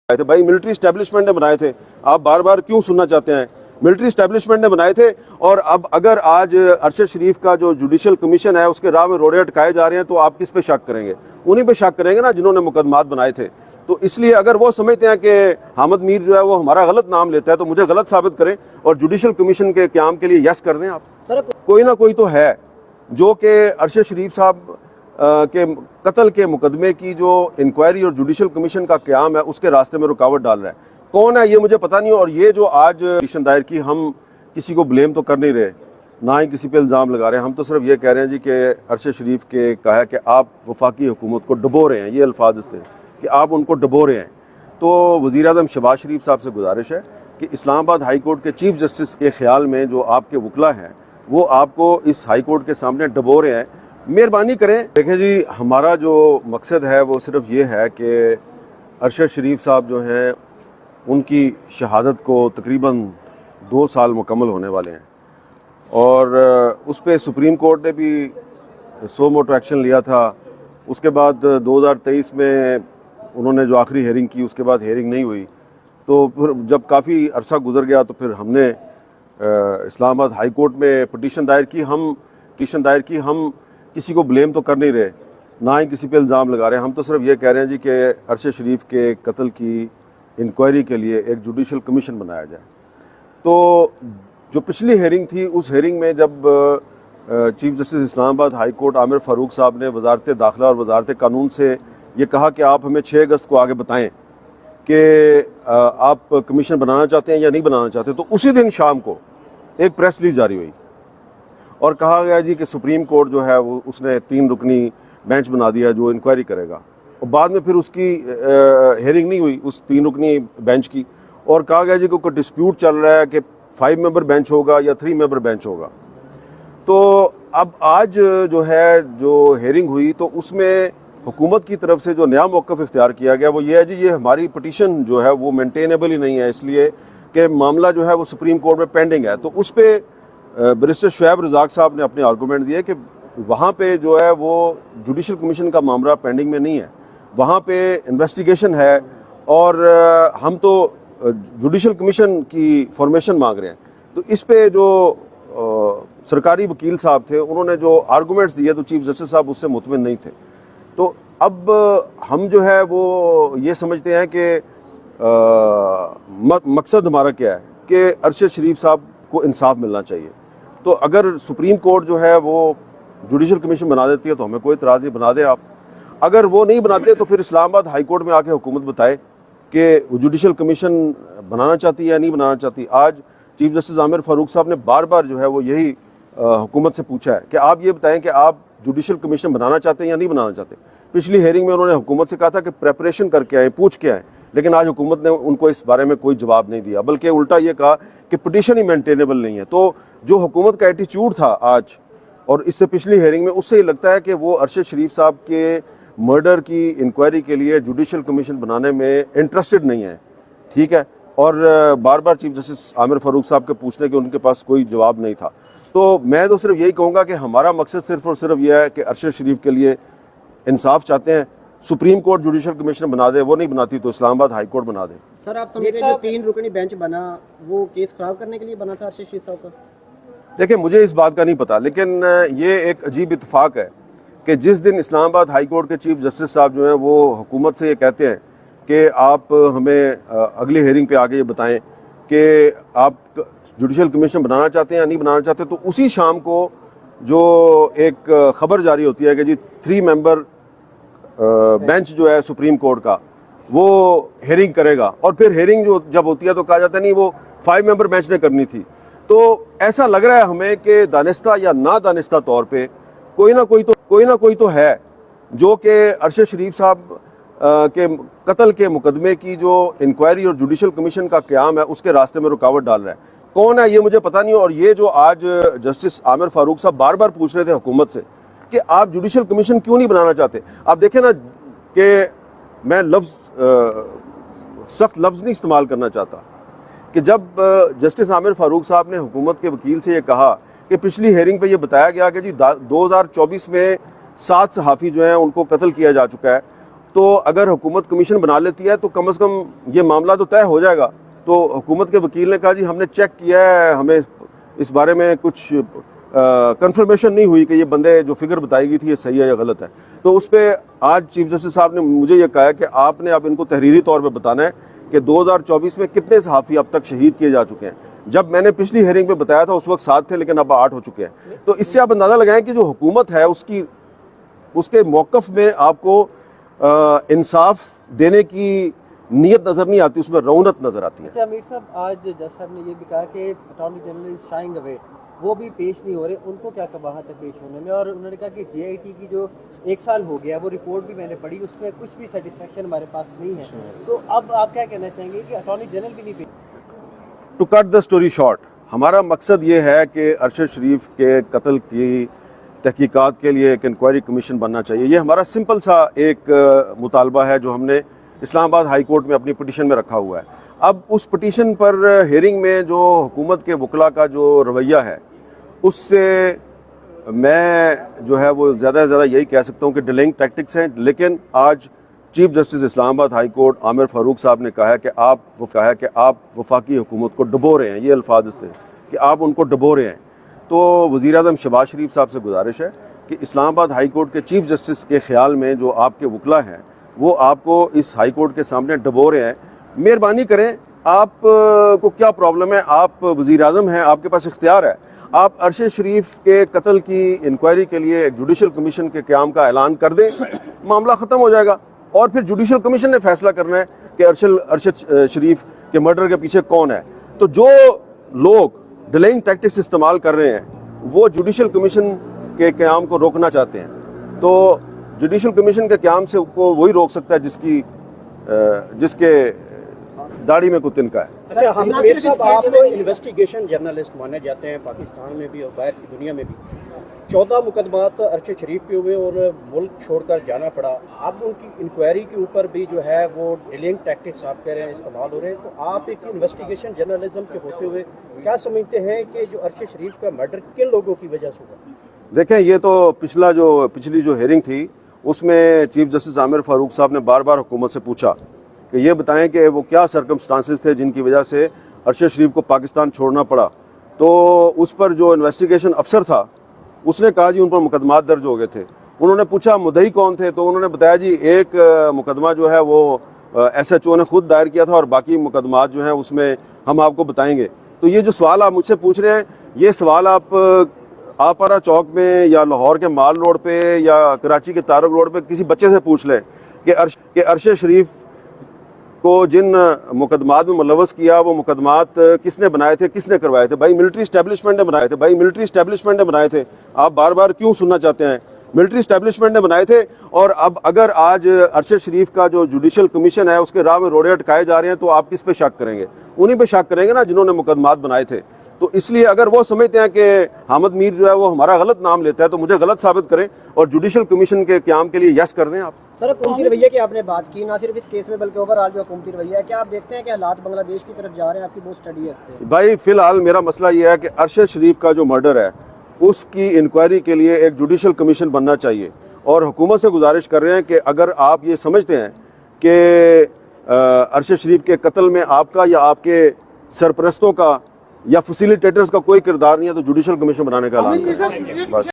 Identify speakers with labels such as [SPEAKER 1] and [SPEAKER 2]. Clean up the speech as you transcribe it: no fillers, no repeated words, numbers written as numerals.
[SPEAKER 1] थे भाई, military establishment ने बनाए थे। आप बार बार क्यों सुनना चाहते हैं? मिलिट्री स्टैब्लिशमेंट ने बनाए थे। और अब अगर आज अरशद शरीफ का जो जुडिशल कमीशन है उसके राह में रोड़े अटकाए जा रहे हैं तो आप किस पे शक करेंगे? उन्हीं पे शक करेंगे ना जिन्होंने मुकदमात बनाए थे। तो इसलिए अगर वो समझते हैं कि हामिद मीर जो है वो हमारा गलत नाम लेता है तो मुझे गलत साबित करें और जुडिशल कमीशन के क्याम के लिए यस कर दें आप। कोई ना कोई तो है जो कि अरशद शरीफ साहब के कत्ल के मुकदमे की जो इंक्वायरी और जुडिशल कमीशन का क़याम है उसके रास्ते में रुकावट डाल रहा है। कौन है ये मुझे पता नहीं। और ये जो आज पिटीशन दायर की, हम किसी को ब्लेम तो कर नहीं रहे, ना ही किसी पे इल्ज़ाम लगा रहे हैं। हम तो सिर्फ ये कह रहे हैं जी कि अरशद शरीफ के कहा है कि आप वफाकी हुकूमत को डबो रहे हैं, ये अल्फाज थे कि आप उनको डबो रहे हैं। तो वज़ीर-ए-आज़म शहबाज शरीफ साहब से गुजारिश है कि इस्लामाबाद हाई कोर्ट के चीफ जस्टिस के ख्याल में जो आपके वकला हैं वो आपको इस हाई कोर्ट के सामने डबो रहे हैं। मेहरबानी करें। देखें जी, हमारा जो मकसद है वो सिर्फ ये है कि अरशद शरीफ साहब जो हैं उनकी शहादत को तकरीबन 2 साल मुकम्मल होने वाले हैं और उस पर सुप्रीम कोर्ट ने भी सो मोटो एक्शन लिया था। उसके बाद 2023 में उन्होंने जो आखिरी हेयरिंग की उसके बाद हेयरिंग नहीं हुई। तो फिर जब काफ़ी अरसा गुजर गया तो फिर हमने इस्लामाबाद हाई कोर्ट में पिटीशन दायर की। हम किसी को ब्लेम तो कर नहीं रहे, ना ही किसी पे इल्ज़ाम लगा रहे हैं। हम तो सिर्फ ये कह रहे हैं जी कि अरशद शरीफ के कत्ल की इंक्वायरी के लिए एक जुडिशल कमीशन बनाया जाए। तो जो पिछली हेयरिंग थी उस हेयरिंग में जब chief justice Islamabad high court Aamir Farooq साहब ने वजारत दाखिला और वजारत कानून से ये कहा कि आप हमें 6 अगस्त को आगे बताएं कि आप कमीशन बनाना चाहते हैं या नहीं बनाना चाहते, तो उसी दिन शाम को एक प्रेस रिलीज जारी हुई और कहा गया जी कि सुप्रीम कोर्ट जो है वो उसने 3 रुकनी बेंच बना दिया जो इंक्वायरी करेगा। और बाद में फिर उसकी हेयरिंग नहीं हुई उस 3 रुकनी बेंच की, और कहा गया जी कि कोई डिस्प्यूट चल रहा है कि 5 मेंबर बेंच होगा या 3 मेंबर बेंच होगा। तो अब आज जो है जो हेयरिंग हुई तो उसमें हुकूमत की तरफ से जो नया मौक़िफ़ इख्तियार किया गया वो ये है जी, ये हमारी पटिशन जो है वो मेंटेनेबल ही नहीं है, इसलिए कि मामला जो है वो सुप्रीम कोर्ट में पेंडिंग है। तो उस पर बैरिस्टर शुएब रज़ाक साहब ने अपने आर्गूमेंट दिए कि वहाँ पे जो है वो जुडिशल कमीशन का मामला पेंडिंग में नहीं है, वहाँ पे इन्वेस्टिगेशन है और हम तो जुडिशल कमीशन की फॉर्मेशन मांग रहे हैं। तो इस पे जो सरकारी वकील साहब थे उन्होंने जो आर्गूमेंट्स दिए तो चीफ जस्टिस साहब उससे मुतमिन नहीं थे। तो अब हम जो है वो ये समझते हैं कि मकसद हमारा क्या है कि अरशद शरीफ साहब को इंसाफ मिलना चाहिए। तो अगर सुप्रीम कोर्ट जो है वो जुडिशल कमीशन बना देती है तो हमें कोई इतराज़ नहीं, बना दें आप। अगर वो नहीं बनाते तो फिर इस्लामाबाद हाई कोर्ट में आके हुकूमत बताए कि वो जुडिशल कमीशन बनाना चाहती है या नहीं बनाना चाहती। आज चीफ जस्टिस आमिर फ़ारूक साहब ने बार बार जो है वो यही हुकूमत से पूछा है कि आप ये बताएं कि आप जुडिशल कमीशन बनाना चाहते हैं या नहीं बनाना चाहते। पिछली हेयरिंग में उन्होंने हुकूमत से कहा था कि प्रेपरेशन करके आए, पूछ के आए, लेकिन आज हुकूमत ने उनको इस बारे में कोई जवाब नहीं दिया, बल्कि उल्टा ये कहा कि पिटीशन ही मेंटेनेबल नहीं है। तो जो हुकूमत का एटीट्यूड था आज और इससे पिछली हेयरिंग में, उससे ये लगता है कि वो अरशद शरीफ साहब के मर्डर की इंक्वायरी के लिए जुडिशल कमीशन बनाने में इंटरेस्टेड नहीं है। ठीक है। और बार बार चीफ जस्टिस आमिर फ़ारूक साहब के पूछने के उनके पास कोई जवाब नहीं था। तो मैं तो सिर्फ यही कहूँगा कि हमारा मकसद सिर्फ और सिर्फ यह है कि अरशद शरीफ के लिए इंसाफ चाहते हैं। सुप्रीम कोर्ट जुडिशल कमीशन बना दे, वो नहीं बनाती तो इस्लामाबाद हाई कोर्ट बना दे।
[SPEAKER 2] सर आप समझते हैं जो 3 रुकनी बेंच बना वो केस खराब करने के लिए बना था अरशद शरीफ साहब का?
[SPEAKER 1] देखिए, मुझे इस बात का नहीं पता, लेकिन ये एक अजीब इत्तेफाक है कि जिस दिन इस्लामाबाद हाई कोर्ट के चीफ जस्टिस साहब जो हैं वो हुकूमत से ये कहते हैं कि आप हमें अगली हेयरिंग पे आगे ये बताएं कि आप जुडिशल कमीशन बनाना चाहते हैं या नहीं बनाना चाहते, तो उसी शाम को जो एक ख़बर जारी होती है कि जी 3 मेंबर बेंच जो है सुप्रीम कोर्ट का वो हेयरिंग करेगा। और फिर हेयरिंग जो जब होती है तो कहा जाता है नहीं वो 5 मेंबर बेंच ने करनी थी। तो ऐसा लग रहा है हमें कि दानिस्ता या ना दानिस्ता तौर पे कोई ना कोई तो है जो कि अरशद शरीफ साहब के कत्ल के मुकदमे की जो इंक्वायरी और जुडिशल कमीशन का क़याम है उसके रास्ते में रुकावट डाल रहा है। कौन है ये मुझे पता नहीं। और ये जो आज जस्टिस आमिर फ़ारूक साहब बार बार पूछ रहे थे हुकूमत से कि आप जुडिशल कमीशन क्यों नहीं बनाना चाहते। आप देखें ना कि मैं सख्त लफ्ज़ नहीं इस्तेमाल करना चाहता कि जब जस्टिस आमिर फ़ारूक साहब ने हुकूमत के वकील से ये कहा कि पिछली हेयरिंग पे ये बताया गया कि जी 2024 में 7 सहाफ़ी जो हैं उनको कत्ल किया जा चुका है, तो अगर हुकूमत कमीशन बना लेती है तो कम से कम ये मामला तो तय हो जाएगा। तो हुकूमत के वकील ने कहा जी हमने चेक किया है, हमें इस बारे में कुछ कंफर्मेशन नहीं हुई कि ये बंदे जो फिगर बताई गई थी ये सही है या गलत है। तो उस पर आज चीफ जस्टिस साहब ने मुझे ये कहा है कि आपने अब इनको तहरीरी तौर पे बताना है कि 2024 में कितने सहाफ़ी अब तक शहीद किए जा चुके हैं। जब मैंने पिछली हेयरिंग पे बताया था उस वक्त 7 थे, लेकिन अब 8 हो चुके हैं। तो इससे आप अंदाज़ा लगाएं कि जो हुकूमत है उसके मौक़िफ़ में आपको इंसाफ देने की नीयत नज़र नहीं आती, उसमें रौनक नज़र आती है।
[SPEAKER 3] अच्छा अमीर साहब, आज जज साहब ने ये भी कहा कि attorney general is sharing away, वो भी पेश नहीं हो रहे, उनको क्या कबाहत है पेश होने में? और उन्होंने कहा कि JIT की जो 1 साल हो गया वो रिपोर्ट भी मैंने पढ़ी, उसमें कुछ भी सेटिस्फेक्शन हमारे पास नहीं है। तो अब आप क्या कहना चाहेंगे कि अटॉर्नी जनरल भी नहीं पेश?
[SPEAKER 1] To cut the story short, हमारा मकसद ये है कि अरशद शरीफ के कत्ल की तहकीकात के लिए एक इंक्वायरी कमीशन बनना चाहिए। ये हमारा सिंपल सा एक मुतालबा है जो हमने इस्लामाबाद हाई कोर्ट में अपनी पिटीशन में रखा हुआ है। अब उस पिटीशन पर हेयरिंग में जो हुकूमत के वकला का जो रवैया है उससे मैं जो है वो ज़्यादा से ज़्यादा यही कह सकता हूँ कि डिलेइंग टैक्टिक्स हैं। लेकिन आज chief justice Islamabad high court Aamir Farooq साहब ने कहा है कि आप वफाकी हुकूमत को डबो रहे हैं, ये अल्फाज थे कि आप उनको डबो रहे हैं। तो वज़ीर आज़म शहबाज शरीफ साहब से गुजारिश है कि इस्लामाबाद हाई कोर्ट के चीफ जस्टिस के ख्याल में जो आपके वकला हैं वो आपको इस हाई कोर्ट के सामने डबो रहे हैं। मेहरबानी करें, आप को क्या प्रॉब्लम है? आप वज़ीर आज़म हैं, आपके पास इख्तियार है, आप अरशद शरीफ के कत्ल की इंक्वायरी के लिए एक जुडिशल कमीशन के क़याम का ऐलान कर दें, मामला ख़त्म हो जाएगा। और फिर जुडिशल कमीशन ने फैसला करना है कि अरशद शरीफ के मर्डर के पीछे कौन है। तो जो लोग डिलेइंग टैक्टिक्स इस्तेमाल कर रहे हैं वो जुडिशल कमीशन के क़याम को रोकना चाहते हैं। तो जुडिशल कमीशन के क़याम से को वही रोक सकता है जिसके दाढ़ी में कुछ तिनका है।
[SPEAKER 4] अच्छा हामिद साहब, आप इन्वेस्टिगेशन जर्नलिस्ट माने जाते हैं पाकिस्तान में भी और बाहर की दुनिया में भी। 14 मुकदमात अरशद शरीफ पे हुए और मुल्क छोड़कर जाना पड़ा। अब उनकी इंक्वायरी के ऊपर भी जो है वो डिलेइंग टैक्टिक्स आप कह रहे हैं इस्तेमाल हो रहे हैं। तो आप एक इन्वेस्टिगेशन जर्नलिज्म के होते हुए क्या समझते हैं कि जो अरशद शरीफ का मर्डर किन लोगों की वजह से हुआ?
[SPEAKER 1] देखें, ये तो पिछली जो हेयरिंग थी उसमें चीफ जस्टिस आमिर फ़ारूक साहब ने बार बार हुकूमत से पूछा कि ये बताएं कि वो क्या सर्कमस्टांसेस थे जिनकी वजह से अरशद शरीफ को पाकिस्तान छोड़ना पड़ा। तो उस पर जो इन्वेस्टिगेशन अफसर था उसने कहा जी उन पर मुकदमात दर्ज हो गए थे। उन्होंने पूछा मुद्दई कौन थे, तो उन्होंने बताया जी एक मुकदमा जो है वो SHO ने खुद दायर किया था और बाकी मुकदमात जो हैं उसमें हम आपको बताएंगे। तो ये जो सवाल आप मुझसे पूछ रहे हैं, ये सवाल आप आपारा चौक में या लाहौर के माल रोड पे या कराची के तारक रोड पे किसी बच्चे से पूछ लें कि अरशद शरीफ को जिन मुकदमात में मुलव्वस किया वो मुकदमात किसने बनाए थे, किसने करवाए थे? भाई मिलिट्री इस्टेब्लिशमेंट ने बनाए थे। आप बार बार क्यों सुनना चाहते हैं? मिलिट्री इस्टेब्लिशमेंट ने बनाए थे। और अब अगर आज अरशद शरीफ का जो जुडिशल कमीशन है उसके राह में रोड़े अटकाए जा रहे हैं तो आप किस पे शक करेंगे? उन्हीं पे शक करेंगे ना जिन्होंने मुकदमात बनाए थे। तो इसलिए अगर वो समझते हैं कि हामिद मीर जो है वो हमारा गलत नाम लेता है तो मुझे गलत साबित करें और जुडिशल कमीशन के क़याम के लिए यस कर दें। आप
[SPEAKER 2] सर हुकूमती रवैये की आपने बात की, ना सिर्फ इस केस में बल्कि ओवरऑल जो हुकूमती रवैया है, क्या आप देखते हैं कि हालात बांग्लादेश की तरफ जा रहे हैं? आपकी बहुत स्टडी है इस पर।
[SPEAKER 1] भाई फिलहाल मेरा मसला ये है कि अरशद शरीफ का जो मर्डर है उसकी इंक्वायरी के लिए एक जुडिशल कमीशन बनना चाहिए और हुकूमत से गुजारिश कर रहे हैं कि अगर आप ये समझते हैं कि अरशद शरीफ के कत्ल में आपका या आपके सरपरस्तों का या फैसिलिटेटर्स का कोई किरदार नहीं है तो जुडिशल कमीशन बनाने का ऐलान करें बस।